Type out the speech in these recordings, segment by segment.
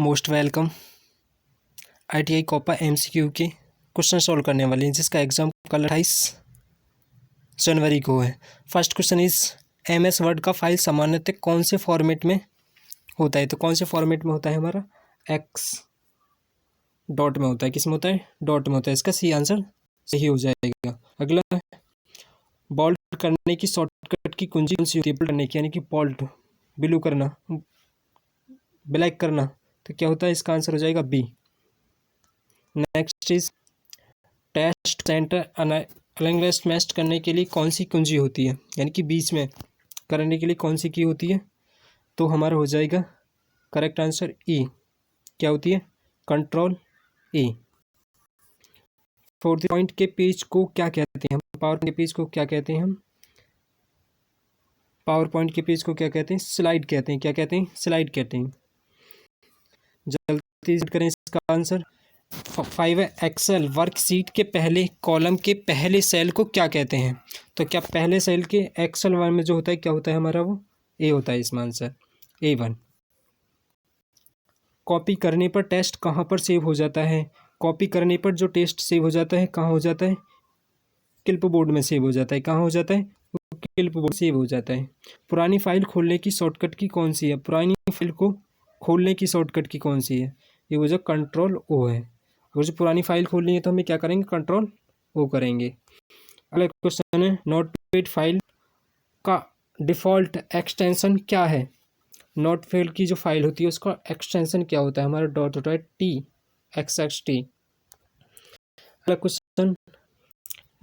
Most welcome. ITI कॉपा MCQ के question solve करने वाले हैं, जिसका एग्ज़ाम कल 28 जनवरी को है। First question is MS word का फाइल सामान्यतः कौन से फॉर्मेट में होता है? तो कौन से फॉर्मेट में होता है हमारा? एक्स डॉट में होता है। किस में होता है? डॉट में होता है। इसका सी आंसर सही हो जाएगा। अगला, बोल्ड करने की शॉर्टकट की कुंजी कौन सी होती है? बोल्ड करने की यानी कि बोल्ड, ब्लू करना, ब्लैक करना, तो क्या होता है? इसका आंसर हो जाएगा B. Next is test centre alignment match करने के लिए कौन सी कुंजी होती है? यानी कि बीच में करने के लिए कौन सी की होती है? तो हमारा हो जाएगा करेक्ट आंसर ई। क्या होती है? कंट्रोल ई। फोर्थ पॉइंट के पेज को क्या कहते हैं हम? पावर के पेज को क्या कहते हैं हम? पावर पॉइंट के पेज को क्या कहते हैं? स्लाइड कहते हैं। क्या कहते हैं? स्लाइड कहते हैं। जल्दी करें इसका आंसर। 5 एक्सेल वर्कशीट के पहले कॉलम के पहले सेल को क्या कहते हैं? तो क्या पहले सेल के एक्सेल वन में जो होता है क्या होता है हमारा? वो ए होता है। इसमें आंसर A1। कॉपी करने पर टेस्ट कहाँ पर सेव हो जाता है? कॉपी करने पर जो टेस्ट सेव हो जाता है कहाँ हो जाता है? क्लिप बोर्ड में सेव हो जाता है। कहाँ हो जाता है? क्लिप बोर्ड सेव हो जाता है। पुरानी फाइल खोलने की शॉर्टकट की कौन सी है? पुरानी फाइल को खोलने की शॉर्टकट की कौन सी है? ये वो जो कंट्रोल O है। अगर जो पुरानी फाइल खोलनी है तो हमें क्या करेंगे? कंट्रोल O करेंगे। अगला क्वेश्चन है, नोटपैड फाइल का डिफ़ॉल्ट एक्सटेंशन क्या है? नोटपैड की जो फाइल होती है उसका एक्सटेंशन क्या होता है? हमारा डॉट होता है TXT। अगला क्वेश्चन,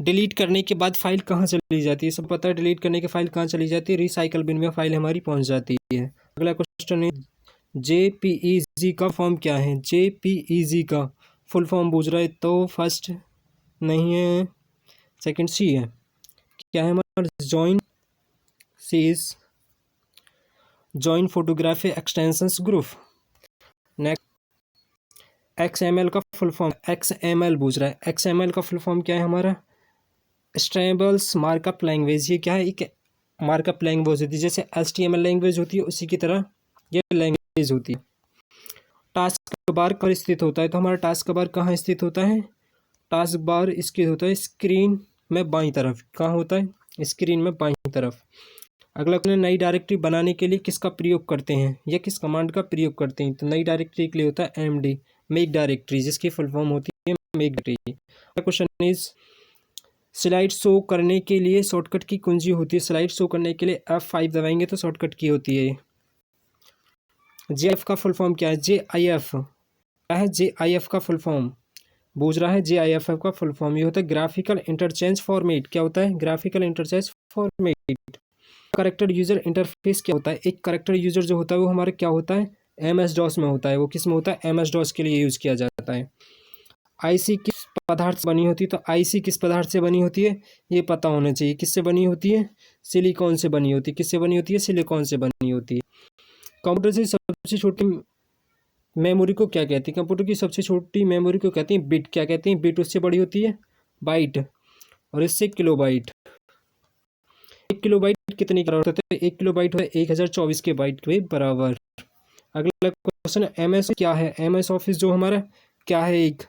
डिलीट करने के बाद फाइल कहाँ चली जाती है? सब पता है डिलीट करने के फाइल कहाँ चली जाती है? रिसाइकल बिन में फाइल हमारी पहुँच जाती है। अगला क्वेश्चन है, JPEG का फॉर्म क्या है? JPEG का फुल फॉर्म पूछ रहा है, तो फर्स्ट नहीं है, सेकंड सी है। क्या है हमारा? Join photography extensions group. Next, XML का फुल फॉर्म, XML पूछ रहा है। XML का फुल फॉर्म क्या है हमारा? Stables markup language. ये क्या है? एक मार्कअप लैंग्वेज होती है, जैसे HTML लैंग्वेज होती है उसी की तरह ये लैंग्वेज होती है। टास्क बार कहाँ स्थित होता है? तो हमारा टास्क बार कहाँ स्थित होता है? टास्क बार इसके होता है स्क्रीन में बाईं तरफ। कहाँ होता है? स्क्रीन में बाईं तरफ। अगला क्वेश्चन, नई डायरेक्टरी बनाने के लिए किसका प्रयोग करते हैं या किस कमांड का प्रयोग करते हैं? तो नई डायरेक्टरी के लिए होता है MD, मेक डायरेक्टरी, जिसकी फुल फॉर्म होती है मेक डायरेक्टरी। अगला क्वेश्चन इज, स्लाइड शो करने के लिए शॉर्टकट की कुंजी होती है? स्लाइड शो करने के लिए F5 दबाएंगे तो शॉर्टकट की होती है। JIF का फुल फॉर्म क्या है? JIF क्या है? JIF का फुल फॉर्म पूछ रहा है। JIF का फुल फॉर्म ये होता है ग्राफिकल इंटरचेंज फॉर्मेट। क्या होता है? Graphical interchange format. Character user interface क्या होता है? एक करेक्टर यूजर जो होता है वो हमारा क्या होता है? MS-DOS में होता है। वो किस में होता है? MS-DOS के लिए यूज किया जाता है। IC किस पदार्थ से बनी होती है? तो IC किस पदार्थ से बनी होती है ये पता होना चाहिए। किससे बनी होती है? सिलिकॉन से बनी होती है। किससे बनी होती है? सिलिकॉन से बनी होती है। कंप्यूटर से सबसे छोटी मेमोरी को क्या कहती है? कंप्यूटर की सबसे छोटी मेमोरी को कहती है बिट। क्या कहती है? बिट। उससे बड़ी होती है बाइट, और इससे किलोबाइट। 1 किलोबाइट कितने का होता है? 1 किलोबाइट होता है 1024 के बाइट के बराबर। अगला क्वेश्चन, MS क्या है? MS ऑफिस जो हमारा क्या है? एक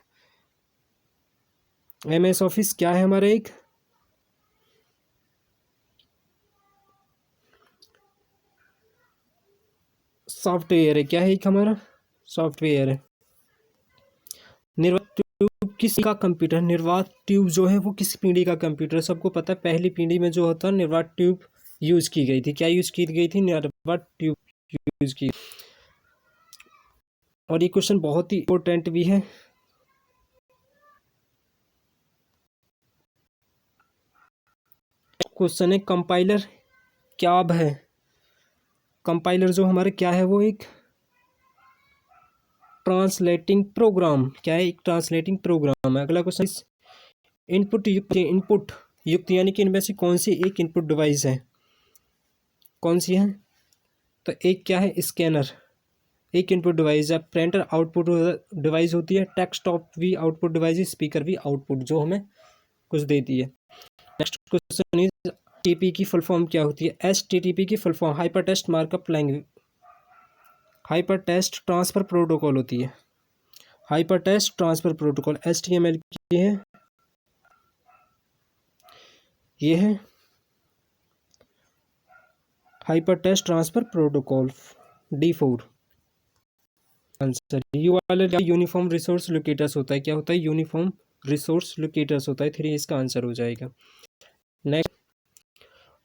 MS ऑफिस क्या है हमारा? एक सॉफ्टवेयर है। क्या है? एक हमारा सॉफ्टवेयर है। निर्वात ट्यूब किसी का कंप्यूटर? निर्वात ट्यूब जो है वो किस पीढ़ी का कंप्यूटर है? सबको पता है पहली पीढ़ी में जो होता है निर्वात ट्यूब यूज की गई थी। क्या यूज की गई थी? निर्वात ट्यूब यूज की। और ये क्वेश्चन बहुत ही इंपॉर्टेंट भी है। क्वेश्चन है, कंपाइलर क्या है? कंपाइलर जो हमारे क्या है? वो एक ट्रांसलेटिंग प्रोग्राम। क्या है? एक ट्रांसलेटिंग प्रोग्राम है। अगला क्वेश्चन, इनपुट युक्त यानी कि इनमें से कौन सी एक इनपुट डिवाइस है? कौन सी है? तो एक क्या है? स्कैनर एक इनपुट डिवाइस है। प्रिंटर आउटपुट डिवाइस होती है। डेस्कटॉप भी आउटपुट डिवाइस है। स्पीकर भी आउटपुट जो हमें कुछ देती है। नेक्स्ट क्वेश्चन इज, TP की फुल फॉर्म क्या होती है? HTTP की full form hyper text markup language. Hyper text transfer protocol होती है। Hyper text transfer protocol HTML की है, ये है hyper text transfer protocol D4 answer. You वाला यूनिफॉर्म रिसोर्स लोकेटर्स होता है, क्या होता है? यूनिफॉर्म रिसोर्स लोकेटर्स होता है, 3 इसका आंसर हो जाएगा। नेक्स्ट,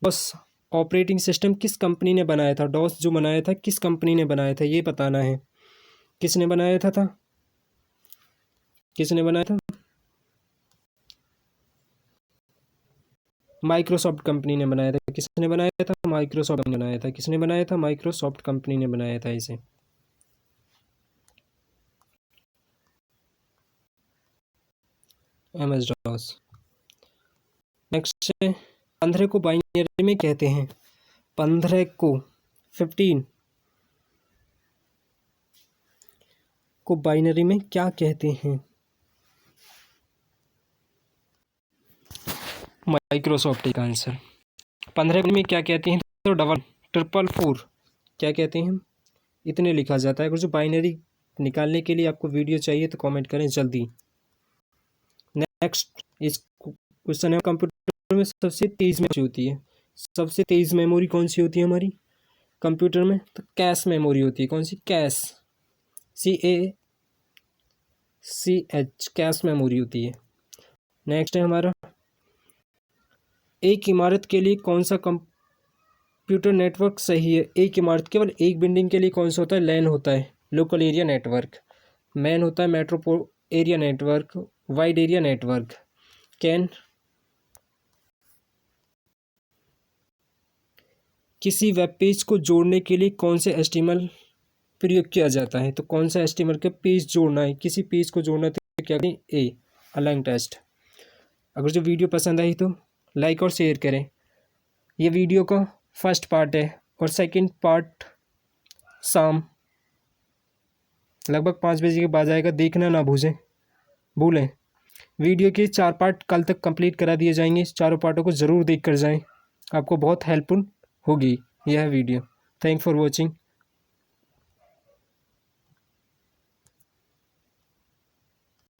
डॉस ऑपरेटिंग सिस्टम किस कंपनी ने बनाया था? डॉस जो बनाया था किस कंपनी ने बनाया था, ये बताना है। किसने बनाया था? किसने बनाया था? माइक्रोसॉफ्ट कंपनी ने बनाया था। किसने बनाया था? माइक्रोसॉफ्ट ने बनाया था। किसने बनाया था? माइक्रोसॉफ्ट कंपनी ने बनाया था इसे। MS DOS। नेक्स्ट है, 15 को बाइनरी में कहते हैं। 15 को 15 को बाइनरी में क्या कहते हैं? माइक्रोसॉफ्ट का आंसर। 15 में क्या कहते हैं? तो 444 क्या कहते हैं? इतने लिखा जाता है। अगर जो बाइनरी निकालने के लिए आपको वीडियो चाहिए तो कमेंट करें जल्दी। नेक्स्ट इस क्वेश्चन है, कंप्यूटर में सबसे तेज मेमोरी होती है। सबसे तेज मेमोरी कौन सी होती है हमारी कंप्यूटर में? तो कैश मेमोरी होती है। कौन सी? कैश, CACH, कैश मेमोरी होती है। नेक्स्ट है हमारा, एक इमारत के लिए कौन सा कंप्यूटर नेटवर्क सही है? एक इमारत, केवल एक बिल्डिंग के लिए कौन सा होता है? LAN होता है, लोकल एरिया नेटवर्क। मैन होता है Metropole area network, wide area network. Can, किसी वेब पेज को जोड़ने के लिए कौन से HTML प्रयोग किया जाता है? तो कौन सा HTML का पेज जोड़ना है, किसी पेज को जोड़ना है तो क्या करें? A, align test. अगर जो वीडियो पसंद आई तो लाइक और शेयर करें। ये वीडियो का फर्स्ट पार्ट है और सेकंड पार्ट शाम लगभग 5 बजे के बाद आएगा, देखना ना भूलें। वीडियो के 4 पार्ट कल तक कंप्लीट करा दिए जाएंगे। चारों पार्टों को ज़रूर देख कर जाएं, आपको बहुत हेल्पफुल होगी यह वीडियो। Thank for watching.